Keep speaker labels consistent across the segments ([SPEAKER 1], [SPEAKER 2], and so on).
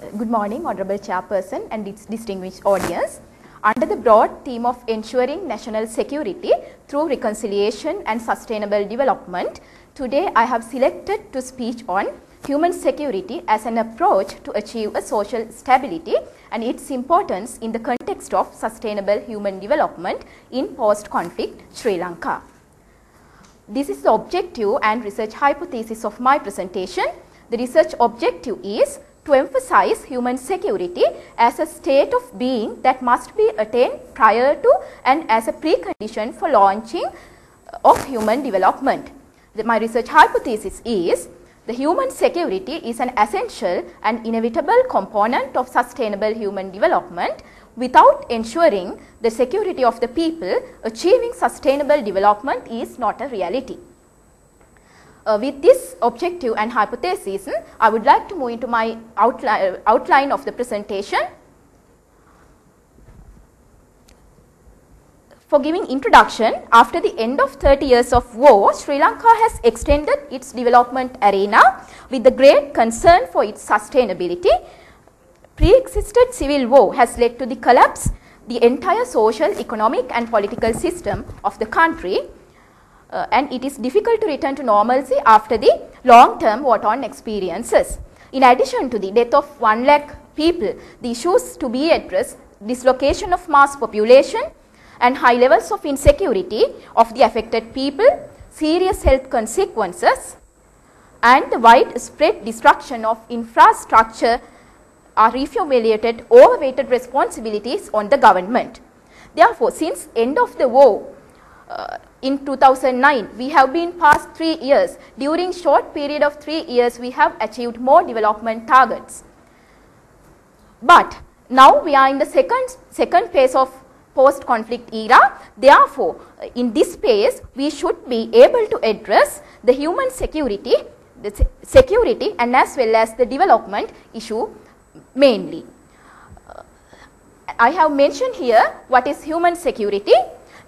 [SPEAKER 1] Good morning, Honorable Chairperson and its distinguished audience. Under the broad theme of ensuring national security through reconciliation and sustainable development, today I have selected to speak on human security as an approach to achieve a social stability and its importance in the context of sustainable human development in post-conflict Sri Lanka. This is the objective and research hypothesis of my presentation. The research objective is to emphasize human security as a state of being that must be attained prior to and as a precondition for launching of human development. My research hypothesis is the human security is an essential and inevitable component of sustainable human development. Without ensuring the security of the people, achieving sustainable development is not a reality. With this objective and hypothesis, I would like to move into my outline of the presentation. For giving introduction, after the end of 30 years of war, Sri Lanka has extended its development arena with the great concern for its sustainability. Pre-existed civil war has led to the collapse the entire social, economic and political system of the country. And it is difficult to return to normalcy after the long-term war-torn experiences. In addition to the death of 1 lakh people, the issues to be addressed, dislocation of mass population and high levels of insecurity of the affected people, serious health consequences and the widespread destruction of infrastructure are reformulated overweighted responsibilities on the government. Therefore, since end of the war, in 2009, we have been past 3 years. During short period of 3 years, we have achieved more development targets. But now we are in the second phase of post-conflict era. Therefore, in this phase, we should be able to address the human security, and as well as the development issue mainly. I have mentioned here what is human security.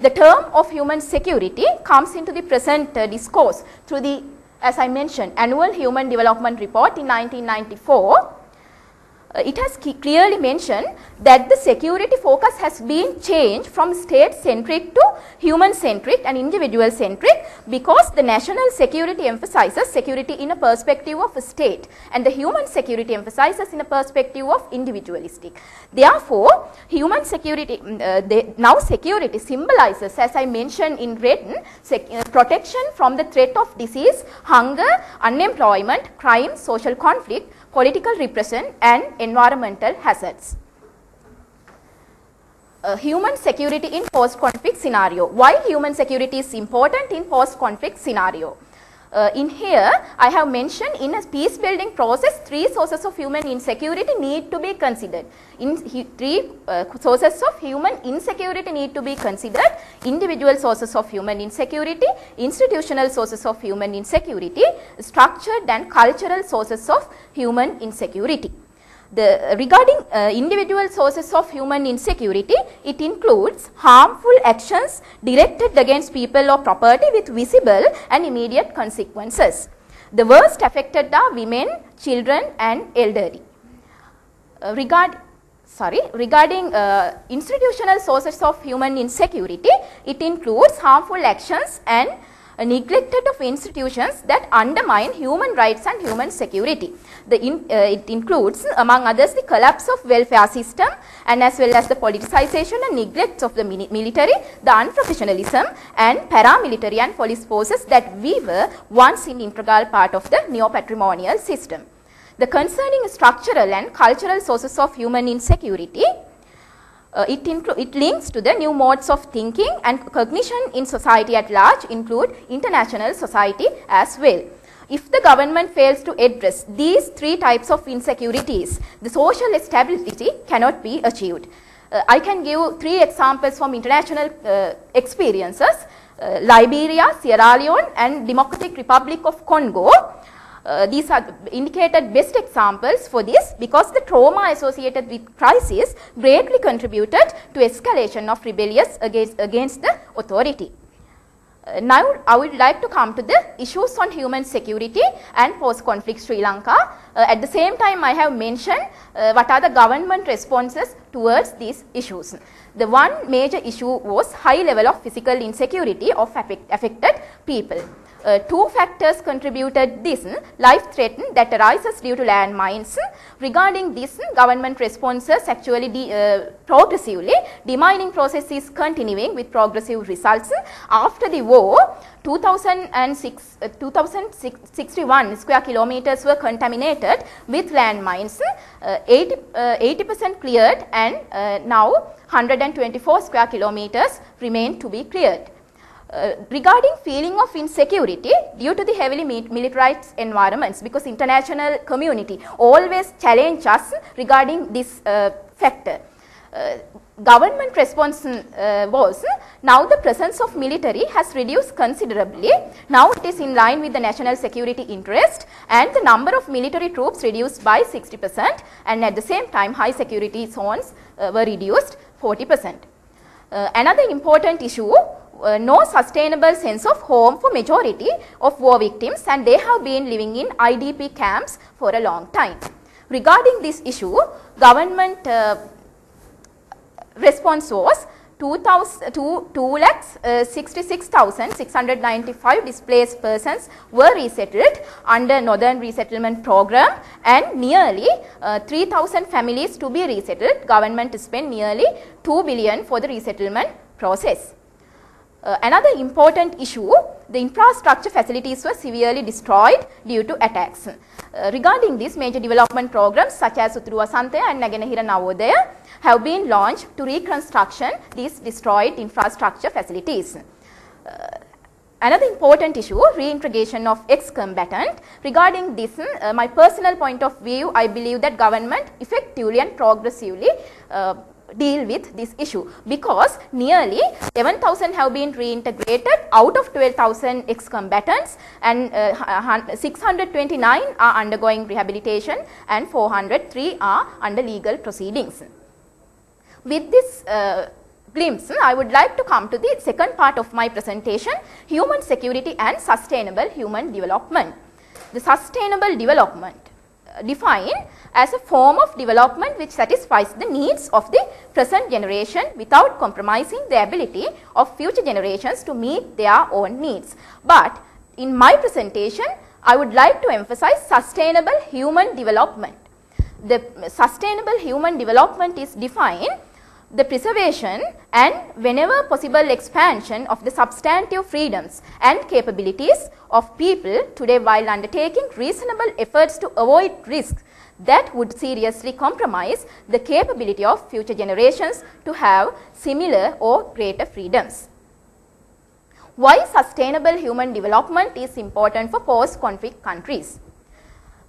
[SPEAKER 1] The term of human security comes into the present discourse through the, as I mentioned, Annual Human Development Report in 1994. It has clearly mentioned that the security focus has been changed from state-centric to human-centric and individual-centric because the national security emphasizes security in a perspective of a state and the human security emphasizes in a perspective of individualistic. Therefore, human security, now security symbolizes, as I mentioned in written, protection from the threat of disease, hunger, unemployment, crime, social conflict, political repression and environmental hazards. Human security in post-conflict scenario. Why human security is important in post-conflict scenario? In here, I have mentioned in a peace building process, 3 sources of human insecurity need to be considered. Three sources of human insecurity need to be considered: individual sources of human insecurity, institutional sources of human insecurity, structured and cultural sources of human insecurity. Regarding individual sources of human insecurity, it includes harmful actions directed against people or property with visible and immediate consequences. The worst affected are women, children and elderly. Regarding institutional sources of human insecurity, it includes harmful actions and neglected of institutions that undermine human rights and human security. It includes, among others, the collapse of welfare system and as well as the politicization and neglect of the military, the unprofessionalism and paramilitary and police forces that we were once an integral part of the neo-patrimonial system. The concerning structural and cultural sources of human insecurity, it links to the new modes of thinking and cognition in society at large, include international society as well. If the government fails to address these 3 types of insecurities, the social stability cannot be achieved. I can give 3 examples from international experiences: Liberia, Sierra Leone and Democratic Republic of Congo. These are indicated best examples for this because the trauma associated with crisis greatly contributed to escalation of rebellions against the authority. Now I would like to come to the issues on human security and post-conflict Sri Lanka. At the same time, I have mentioned what are the government responses towards these issues. The one major issue was high level of physical insecurity of affected people. Two factors contributed this: life threat that arises due to landmines. Regarding this, government responses actually progressively, demining process is continuing with progressive results. After the war, 2061 square kilometers were contaminated with landmines, 80% cleared, and now 124 square kilometers remain to be cleared. Regarding feeling of insecurity due to the heavily militarized environments, because international community always challenge us regarding this factor. Government response was, now the presence of military has reduced considerably. Now it is in line with the national security interest, and the number of military troops reduced by 60%, and at the same time high security zones were reduced 40%. Another important issue, no sustainable sense of home for majority of war victims, and they have been living in IDP camps for a long time. Regarding this issue, government response was 2,66,695 displaced persons were resettled under Northern Resettlement Program, and nearly 3,000 families to be resettled. Government spent nearly 2 billion for the resettlement process. Another important issue, the infrastructure facilities were severely destroyed due to attacks. Regarding this, major development programs such as Utturu Asantaya and Naganahira Navodaya have been launched to reconstruction these destroyed infrastructure facilities. Another important issue, reintegration of ex-combatant. Regarding this, my personal point of view, I believe that government effectively and progressively deal with this issue, because nearly 11,000 have been reintegrated out of 12,000 ex-combatants, and 629 are undergoing rehabilitation and 403 are under legal proceedings. With this glimpse, I would like to come to the second part of my presentation, human security and sustainable human development. The sustainable development defined as a form of development which satisfies the needs of the present generation without compromising the ability of future generations to meet their own needs. But in my presentation, I would like to emphasize sustainable human development. The sustainable human development is defined the preservation and whenever possible expansion of the substantive freedoms and capabilities of people today while undertaking reasonable efforts to avoid risks that would seriously compromise the capability of future generations to have similar or greater freedoms. Why sustainable human development is important for post-conflict countries?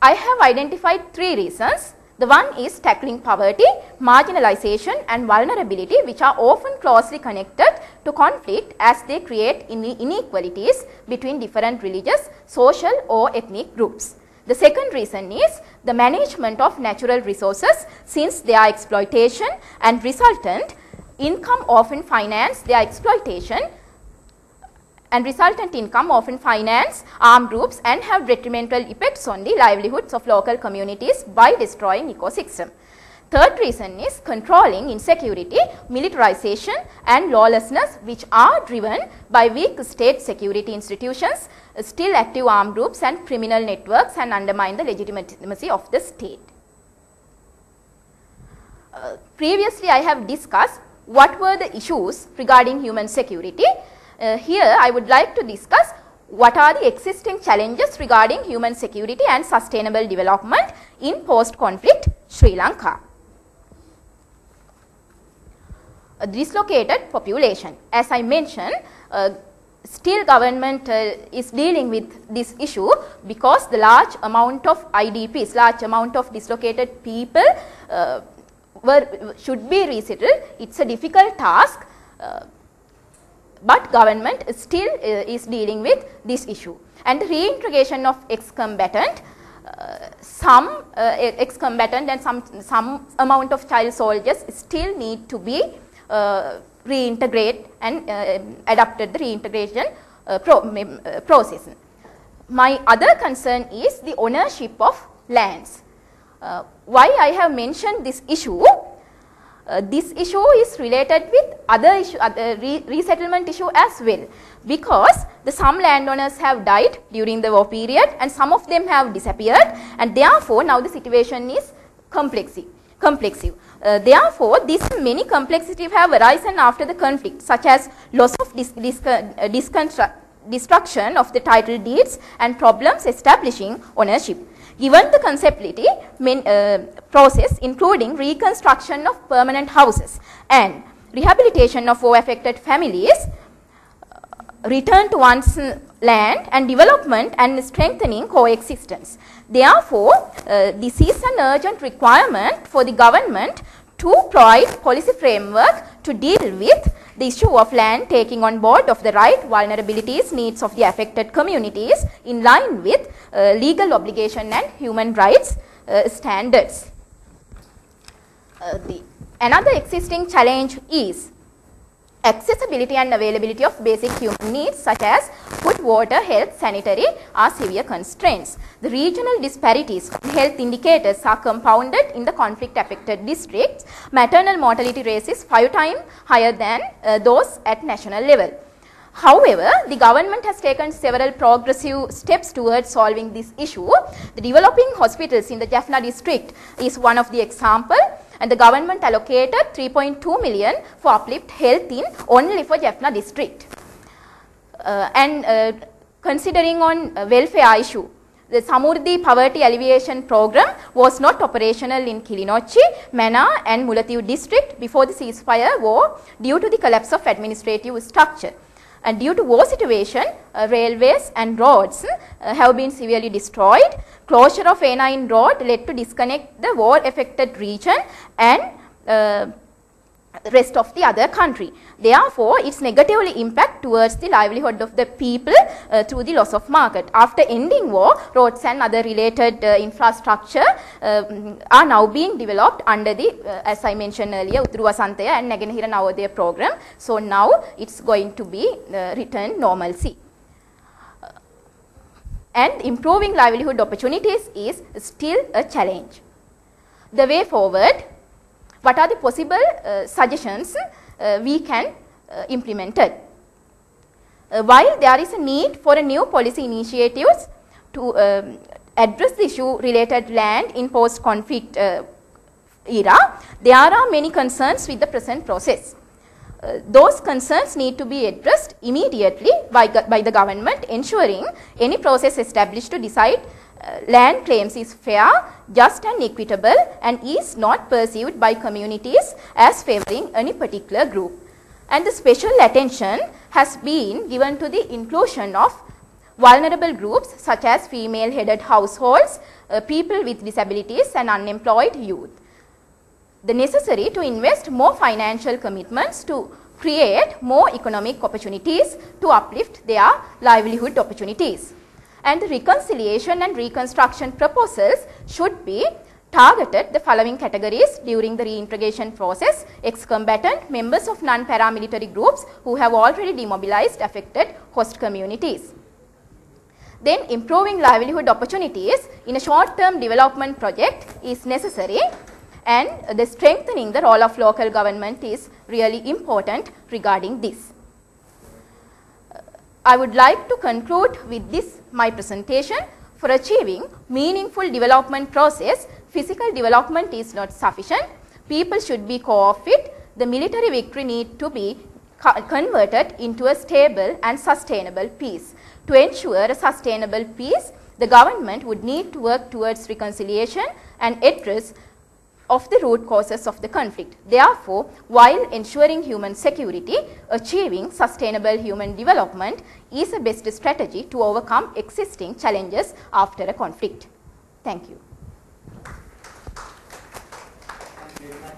[SPEAKER 1] I have identified 3 reasons. The one is tackling poverty, marginalization and vulnerability, which are often closely connected to conflict as they create inequalities between different religious, social or ethnic groups. The second reason is the management of natural resources, since their exploitation and resultant income often finance their exploitation, and resultant income often finance armed groups and have detrimental effects on the livelihoods of local communities by destroying ecosystem. Third reason is controlling insecurity, militarization and lawlessness, which are driven by weak state security institutions, still active armed groups and criminal networks, and undermine the legitimacy of the state. Previously I have discussed what were the issues regarding human security. Here I would like to discuss what are the existing challenges regarding human security and sustainable development in post-conflict Sri Lanka. A dislocated population. As I mentioned, still government is dealing with this issue because the large amount of IDPs, large amount of dislocated people should be resettled. It's a difficult task. But government still is dealing with this issue. And the reintegration of ex-combatant, some ex-combatant and some amount of child soldiers still need to be reintegrated and adapted the reintegration process. My other concern is the ownership of lands. Why I have mentioned this issue? This issue is related with other resettlement issue as well, because some landowners have died during the war period and some of them have disappeared, and therefore now the situation is complex. Therefore, these many complexities have arisen after the conflict, such as loss of destruction of the title deeds and problems establishing ownership. Given the conceptuality process including reconstruction of permanent houses and rehabilitation of war-affected families, return to one's land and development and strengthening coexistence. Therefore, this is an urgent requirement for the government to provide policy framework to deal with the issue of land, taking on board of the right, vulnerabilities, needs of the affected communities in line with legal obligation and human rights standards. Another existing challenge is accessibility and availability of basic human needs such as food, water, health, sanitary are severe constraints. The regional disparities of health indicators are compounded in the conflict affected districts. Maternal mortality rate is 5 times higher than those at national level. However, the government has taken several progressive steps towards solving this issue. The developing hospitals in the Jaffna district is one of the examples, and the government allocated 3.2 million for uplift health in only for Jaffna district. Considering on welfare issue, the Samurdhi Poverty Alleviation Program was not operational in Kilinochchi, Mana and Mullaitivu district before the ceasefire war due to the collapse of administrative structure. And due to war situation, railways and roads have been severely destroyed. Closure of A9 road led to disconnect the war affected region and rest of the other country. Therefore, its negatively impact towards the livelihood of the people through the loss of market. After ending war, roads and other related infrastructure are now being developed under the, as I mentioned earlier, Utturu Wasantaya and Naganahira Navodaya program. So now it's going to be returned normalcy. And improving livelihood opportunities is still a challenge. The way forward, what are the possible suggestions we can implement? While there is a need for a new policy initiatives to address the issue related land in post-conflict era, there are many concerns with the present process. Those concerns need to be addressed immediately by the government, ensuring any process established to decide land claims is fair, just and equitable and is not perceived by communities as favouring any particular group. And the special attention has been given to the inclusion of vulnerable groups such as female-headed households, people with disabilities and unemployed youth. The necessary to invest more financial commitments to create more economic opportunities to uplift their livelihood opportunities. And the reconciliation and reconstruction proposals should be targeted the following categories during the reintegration process: ex-combatant, members of non-paramilitary groups who have already demobilized affected host communities. Then improving livelihood opportunities in a short-term development project is necessary, and the strengthening the role of local government is really important regarding this. I would like to conclude with this my presentation. For achieving meaningful development process, physical development is not sufficient. People should be co-fit. The military victory need to be converted into a stable and sustainable peace. To ensure a sustainable peace, the government would need to work towards reconciliation and address of the root causes of the conflict. Therefore, while ensuring human security, achieving sustainable human development is the best strategy to overcome existing challenges after a conflict. Thank you.
[SPEAKER 2] Thank you very much.